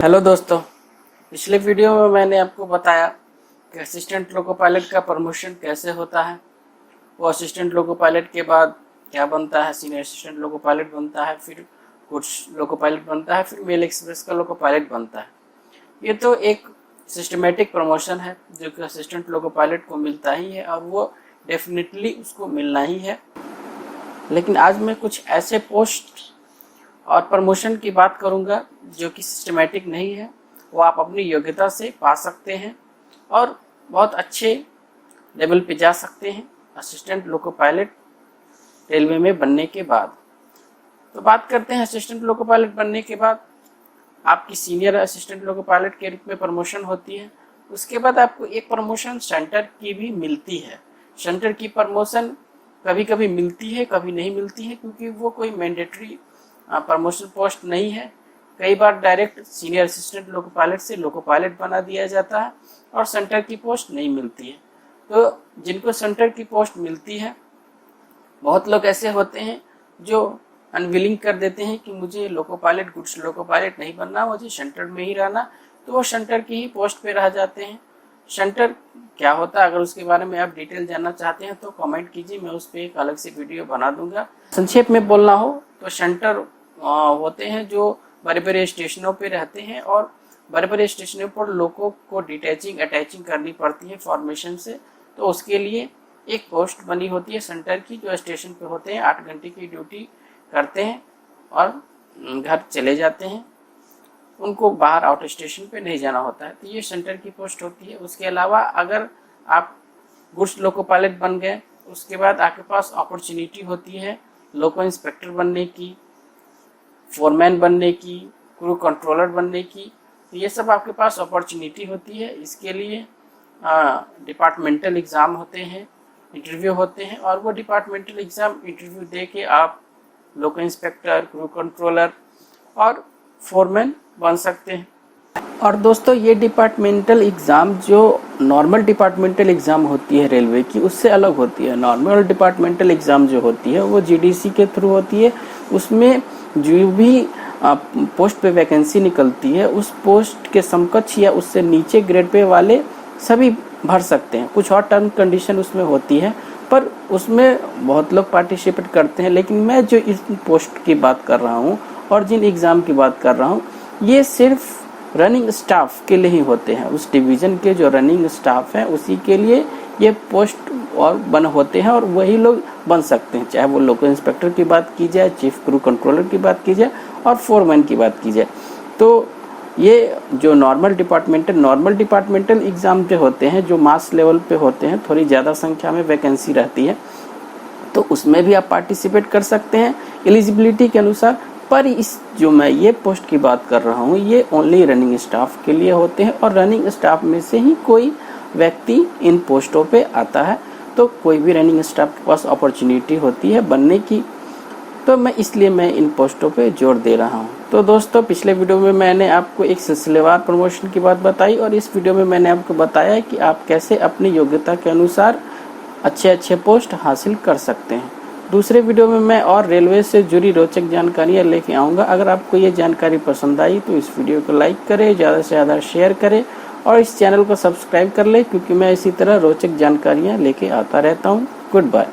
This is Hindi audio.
हेलो दोस्तों, पिछले वीडियो में मैंने आपको बताया कि असिस्टेंट लोको पायलट का प्रमोशन कैसे होता है। वो असिस्टेंट लोको पायलट के बाद क्या बनता है, सीनियर असिस्टेंट लोको पायलट बनता है, फिर कुछ लोको पायलट बनता है, फिर मेल एक्सप्रेस का लोको पायलट बनता है। ये तो एक सिस्टमेटिक प्रमोशन है जो कि असिस्टेंट लोको पायलट को मिलता ही है और वो डेफिनेटली उसको मिलना ही है। लेकिन आज मैं कुछ ऐसे पोस्ट और प्रमोशन की बात करूंगा जो कि सिस्टमेटिक नहीं है, वो आप अपनी योग्यता से पा सकते हैं और बहुत अच्छे लेवल पे जा सकते हैं असिस्टेंट लोको पायलट रेलवे में बनने के बाद। तो बात करते हैं असिस्टेंट लोको पायलट बनने के बाद आपकी सीनियर असिस्टेंट लोको पायलट के रूप में प्रमोशन होती है। उसके बाद आपको एक प्रमोशन सेंटर की भी मिलती है। सेंटर की प्रमोशन कभी कभी मिलती है, कभी नहीं मिलती है, क्योंकि वो कोई मैंडेटरी प्रमोशन पोस्ट नहीं है। कई बार direct senior assistant loco pilot से लोको पायलट बना दिया जाता है और सेंटर की पोस्ट नहीं मिलती है। तो जिनको सेंटर की पोस्ट मिलती है, बहुत लोग ऐसे होते हैं जो अनविलिंग कर देते हैं कि मुझे loco pilot, goods loco pilot नहीं बनना, मुझे सेंटर में ही रहना, तो वो सेंटर की ही पोस्ट पे रह जाते हैं। सेंटर क्या होता है, अगर उसके बारे में आप डिटेल जानना चाहते हैं तो कमेंट कीजिए, मैं उस पर एक अलग से वीडियो बना दूंगा। संक्षेप में बोलना हो तो सेंटर होते हैं जो बड़े बड़े स्टेशनों पे रहते हैं और बड़े बड़े स्टेशनों पर लोगों को डिटैचिंग अटैचिंग करनी पड़ती है फॉर्मेशन से। तो उसके लिए एक पोस्ट बनी होती है सेंटर की, जो स्टेशन पे होते हैं, 8 घंटे की ड्यूटी करते हैं और घर चले जाते हैं। उनको बाहर आउट स्टेशन पे नहीं जाना होता है, तो ये सेंटर की पोस्ट होती है। उसके अलावा अगर आप गुड्स लोको पायलट बन गए, उसके बाद आपके पास अपॉर्चुनिटी होती है लोको इंस्पेक्टर बनने की, फोरमैन बनने की, क्रू कंट्रोलर बनने की। तो ये सब आपके पास अपॉर्चुनिटी होती है। इसके लिए डिपार्टमेंटल एग्ज़ाम होते हैं, इंटरव्यू होते हैं, और वो डिपार्टमेंटल एग्ज़ाम इंटरव्यू दे के आप लोको इंस्पेक्टर, क्रू कंट्रोलर और फोरमैन बन सकते हैं। और दोस्तों, ये डिपार्टमेंटल एग्ज़ाम जो नॉर्मल डिपार्टमेंटल एग्ज़ाम होती है रेलवे की, उससे अलग होती है। नॉर्मल डिपार्टमेंटल एग्ज़ाम जो होती है वो जीडीसी के थ्रू होती है। उसमें जो भी पोस्ट पे वैकेंसी निकलती है, उस पोस्ट के समकक्ष या उससे नीचे ग्रेड पे वाले सभी भर सकते हैं। कुछ और टर्म कंडीशन उसमें होती है, पर उसमें बहुत लोग पार्टिसिपेट करते हैं। लेकिन मैं जो इस पोस्ट की बात कर रहा हूँ और जिन एग्ज़ाम की बात कर रहा हूँ, ये सिर्फ रनिंग स्टाफ के लिए ही होते हैं। उस डिवीज़न के जो रनिंग स्टाफ हैं उसी के लिए ये पोस्ट और बन होते हैं और वही लोग बन सकते हैं, चाहे वो लोको इंस्पेक्टर की बात की जाए, चीफ क्रू कंट्रोलर की बात की जाए और फोरमैन की बात की जाए। तो ये जो नॉर्मल डिपार्टमेंटल एग्ज़ाम जो होते हैं, जो मास लेवल पे होते हैं, थोड़ी ज़्यादा संख्या में वैकेंसी रहती है, तो उसमें भी आप पार्टिसिपेट कर सकते हैं एलिजिबिलिटी के अनुसार। पर इस जो मैं ये पोस्ट की बात कर रहा हूँ, ये ओनली रनिंग स्टाफ के लिए होते हैं और रनिंग स्टाफ में से ही कोई व्यक्ति इन पोस्टों पे आता है। तो कोई भी रनिंग स्टाफ के पास अपॉर्चुनिटी होती है बनने की, तो मैं इन पोस्टों पे जोर दे रहा हूँ। तो दोस्तों, पिछले वीडियो में मैंने आपको एक सिलसिलेवार प्रमोशन की बात बताई और इस वीडियो में मैंने आपको बताया कि आप कैसे अपनी योग्यता के अनुसार अच्छे पोस्ट हासिल कर सकते हैं। दूसरे वीडियो में मैं और रेलवे से जुड़ी रोचक जानकारियाँ लेके आऊँगा। अगर आपको ये जानकारी पसंद आई तो इस वीडियो को लाइक करें, ज़्यादा से ज़्यादा शेयर करें और इस चैनल को सब्सक्राइब कर ले, क्योंकि मैं इसी तरह रोचक जानकारियाँ लेके आता रहता हूँ। Good bye.